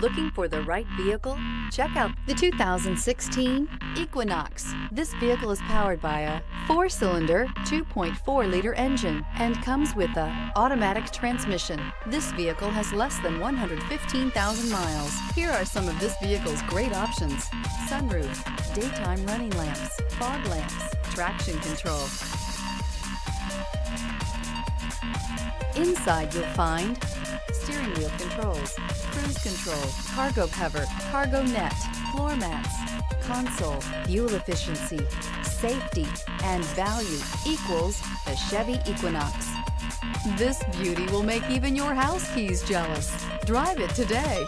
Looking for the right vehicle? Check out the 2016 Equinox. This vehicle is powered by a 4-cylinder, 2.4-liter engine and comes with a automatic transmission. This vehicle has less than 115,000 miles. Here are some of this vehicle's great options: sunroof, daytime running lamps, fog lamps, traction control. Inside you'll find steering wheel controls, cruise control, cargo cover, cargo net, floor mats, console, fuel efficiency, safety, and value equals the Chevy Equinox. This beauty will make even your house keys jealous. Drive it today.